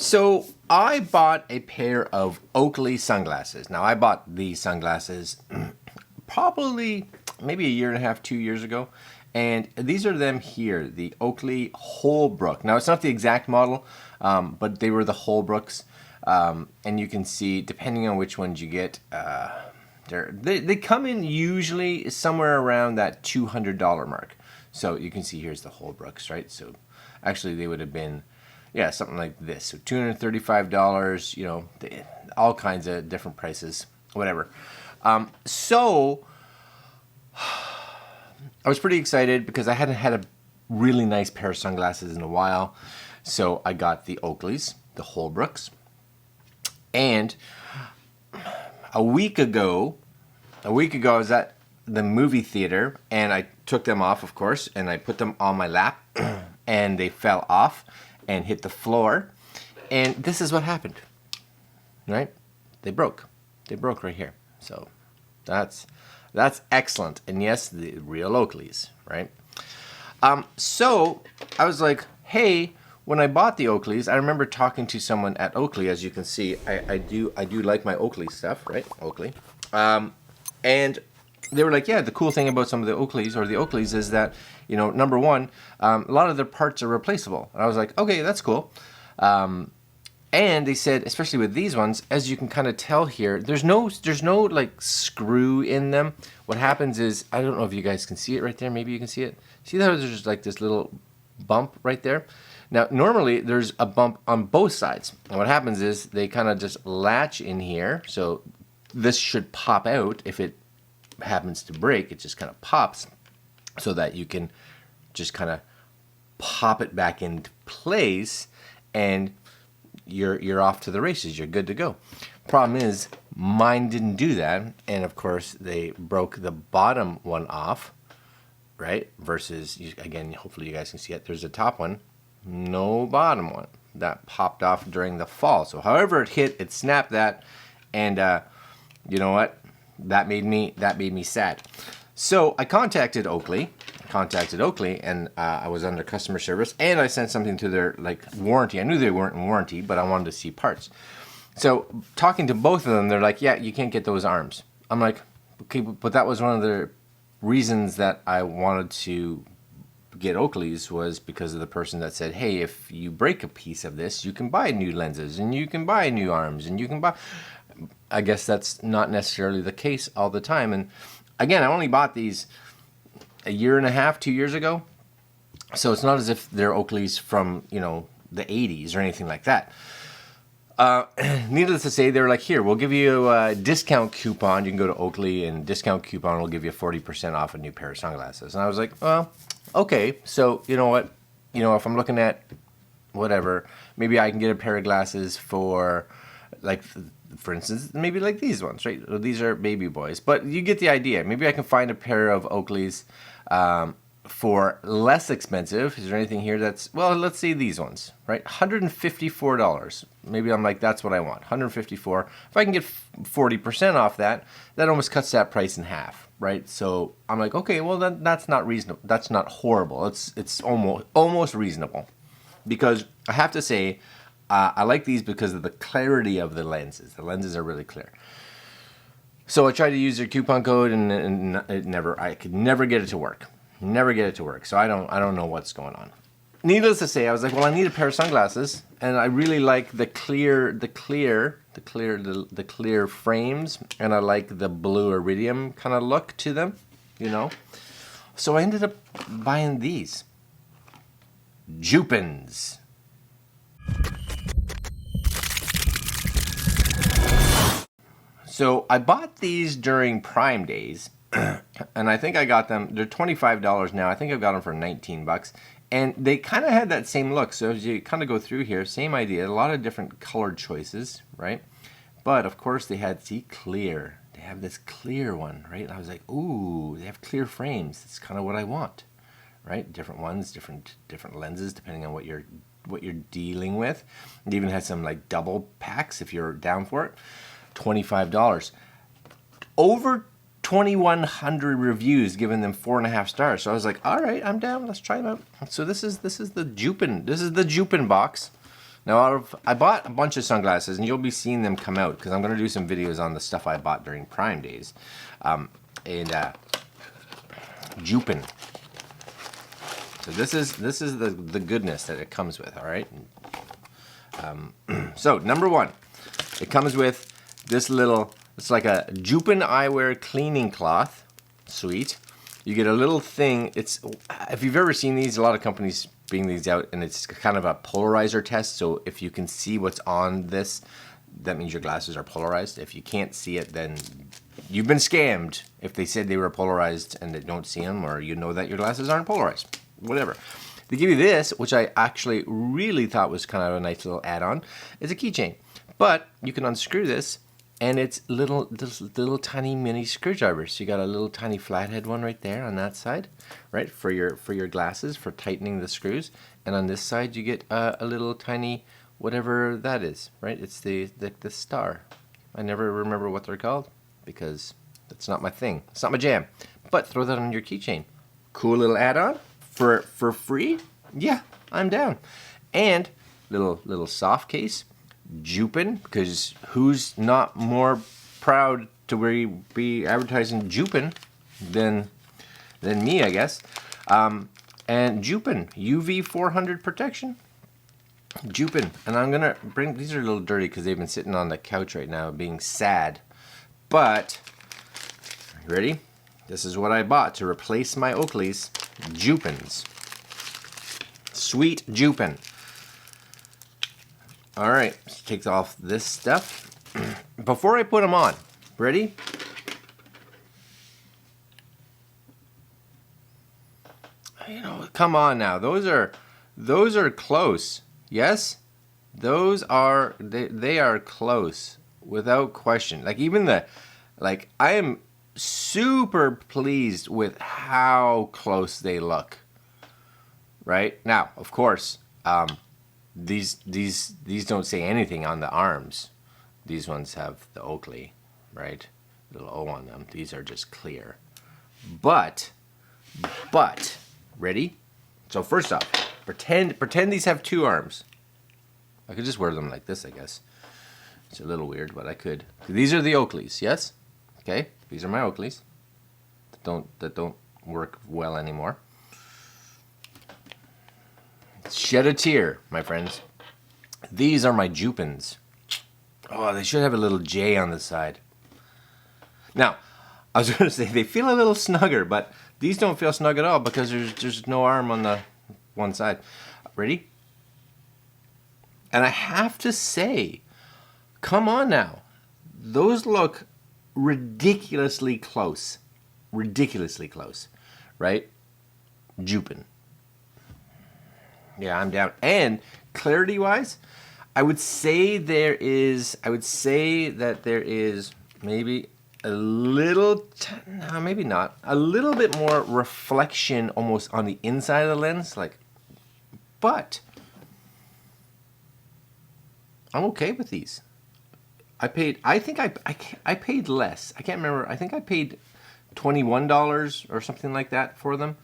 So I bought a pair of Oakley sunglasses. Now I bought these sunglasses probably maybe a year and a half, 2 years ago. And these are them here, the Oakley Holbrook. Now it's not the exact model, but they were the Holbrooks. And you can see, depending on which ones you get, they come in usually somewhere around that $200 mark. So you can see here's the Holbrooks, right? So actually they would have been, yeah, something like this. So $235, you know, all kinds of different prices, whatever. So I was pretty excited because I hadn't had a really nice pair of sunglasses in a while. So I got the Oakleys, the Holbrooks. And a week ago I was at the movie theater and I took them off, of course, and I put them on my lap and they fell off and hit the floor. And this is what happened, right? They broke right here. So that's excellent. And yes, the real Oakleys, right? So I was like, hey, when I bought the Oakleys, I remember talking to someone at Oakley. As you can see, I do like my Oakley stuff, right? Oakley. And they were like, yeah, the cool thing about some of the Oakleys is that, you know, number one, a lot of their parts are replaceable. And I was like, okay, that's cool. And they said, especially with these ones, as you can kind of tell here, there's no like screw in them. What happens is, I don't know if you guys can see it right there. Maybe you can see it. See that there's like this little bump right there? Now, normally there's a bump on both sides. And what happens is they kind of just latch in here. So this should pop out. If it happens to break, it just kind of pops so that you can just kind of pop it back into place and you're off to the races. You're good to go. Problem is, mine didn't do that. And of course, they broke the bottom one off, right? Versus, again, hopefully you guys can see it. There's a top one. No bottom one. That popped off during the fall. So however it hit, it snapped that. And you know what? That made me sad. So I contacted Oakley, and I was under customer service, and I sent something to their like warranty. I knew they weren't in warranty, but I wanted to see parts. So talking to both of them, they're like, yeah, you can't get those arms. I'm like, okay, but that was one of the reasons that I wanted to get Oakley's, was because of the person that said, hey, if you break a piece of this, you can buy new lenses and you can buy new arms and you can buy. I guess that's not necessarily the case all the time. And again, I only bought these a year and a half, 2 years ago. So it's not as if they're Oakley's from, you know, the 80s or anything like that. Needless to say, they were like, here, we'll give you a discount coupon. You can go to Oakley and discount coupon will give you 40% off a new pair of sunglasses. And I was like, well, okay. So you know what? You know, if I'm looking at whatever, maybe I can get a pair of glasses for, like, for instance, maybe like these ones, right? These are baby boys, but you get the idea. Maybe I can find a pair of Oakley's for less expensive. Is there anything here that's, well, let's see these ones, right? $154. Maybe I'm like, that's what I want, $154. If I can get 40% off that, that almost cuts that price in half, right? So I'm like, okay, well, that's not reasonable. That's not horrible. It's almost reasonable, because I have to say, I like these because of the clarity of the lenses. The lenses are really clear. So I tried to use their coupon code and I could never get it to work. Never get it to work. So I don't know what's going on. Needless to say, I was like, well, I need a pair of sunglasses, and I really like the clear frames, and I like the blue iridium kind of look to them, you know. So I ended up buying these Joopins. So I bought these during Prime Days, and I think I got them, they're $25 now. I think I've got them for $19. And they kind of had that same look. So as you kind of go through here, same idea, a lot of different colored choices, right? But of course they had, see, clear. They have this clear one, right? And I was like, ooh, they have clear frames. That's kind of what I want, right? Different ones, different lenses, depending on what you're dealing with. It even has some like double packs if you're down for it. $25. Over 2,100 reviews, giving them 4.5 stars. So I was like, all right, I'm down. Let's try them out. So this is the Joopin. This is the Joopin box. Now, I bought a bunch of sunglasses, and you'll be seeing them come out because I'm going to do some videos on the stuff I bought during Prime days. Joopin. So this is the goodness that it comes with. All right. So number one, it comes with this little. It's like a Joopin eyewear cleaning cloth. Sweet. You get a little thing. It's, if you've ever seen these, a lot of companies bring these out, and it's kind of a polarizer test. So if you can see what's on this, that means your glasses are polarized. If you can't see it, then you've been scammed. If they said they were polarized and they don't see them, or you know that your glasses aren't polarized, whatever. They give you this, which I actually really thought was kind of a nice little add-on. It's a keychain, but you can unscrew this. And it's little tiny mini screwdrivers. So you got a little tiny flathead one right there on that side, right, for your glasses, for tightening the screws. And on this side you get a little tiny whatever that is, right? It's the star. I never remember what they're called because that's not my thing. It's not my jam. But throw that on your keychain. Cool little add-on for free. Yeah, I'm down. And little soft case. Joopin, because who's not more proud to be advertising Joopin than me, I guess. And Joopin, UV 400 protection. Joopin, and I'm gonna bring, these are a little dirty because they've been sitting on the couch right now being sad. But, ready? This is what I bought to replace my Oakleys. Joopins. Sweet Joopin. All right, let's take off this stuff. Before I put them on, ready? You know, come on now. Those are close. Yes? Those are they are close without question. Like even I am super pleased with how close they look. Right? Now, of course, these don't say anything on the arms. These ones have the Oakley, right? Little O on them. These are just clear. But, ready? So first off, pretend these have two arms. I could just wear them like this, I guess. It's a little weird, but I could. These are the Oakleys, yes? Okay, these are my Oakleys that don't work well anymore. Shed a tear, my friends. These are my Joopins. Oh, they should have a little J on the side. Now, I was going to say they feel a little snugger, but these don't feel snug at all because there's no arm on the one side. Ready? And I have to say, come on now. Those look ridiculously close. Ridiculously close, right? Joopin. Yeah, I'm down. And clarity-wise, I would say that there is maybe a little, no, maybe not, a little bit more reflection almost on the inside of the lens, but I'm okay with these. I think I paid less. I can't remember. I think I paid $21 or something like that for them.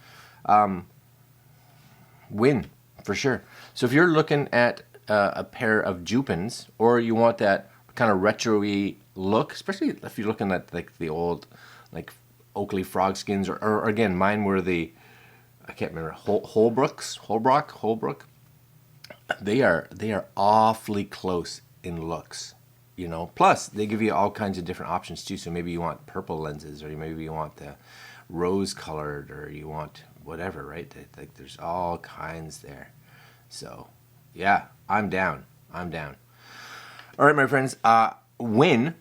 Win. For sure. So if you're looking at a pair of Joopins, or you want that kind of retro-y look, especially if you're looking at like the old like Oakley frog skins, or again, mine were the, I can't remember, Holbrook. They are awfully close in looks, you know. Plus, they give you all kinds of different options too. So maybe you want purple lenses, or maybe you want the rose-colored, or you want whatever, right? Like there's all kinds there. So, yeah, I'm down. All right, my friends, win.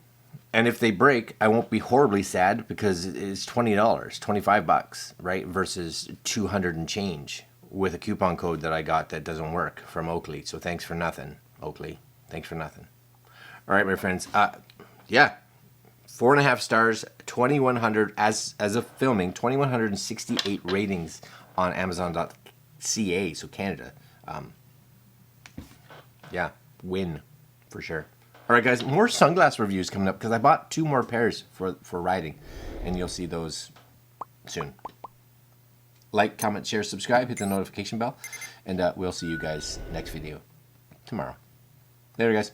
And if they break, I won't be horribly sad because it's $20, $25, right? Versus 200 and change with a coupon code that I got that doesn't work from Oakley. So thanks for nothing, Oakley. Thanks for nothing. All right, my friends. Yeah, 4.5 stars, 2,100 as of filming, 2,168 ratings on Amazon.ca, so Canada. Yeah, win for sure. All right, guys, more sunglass reviews coming up because I bought 2 more pairs for riding, and you'll see those soon. Like, comment, share, subscribe, hit the notification bell, and we'll see you guys next video tomorrow. Later, guys.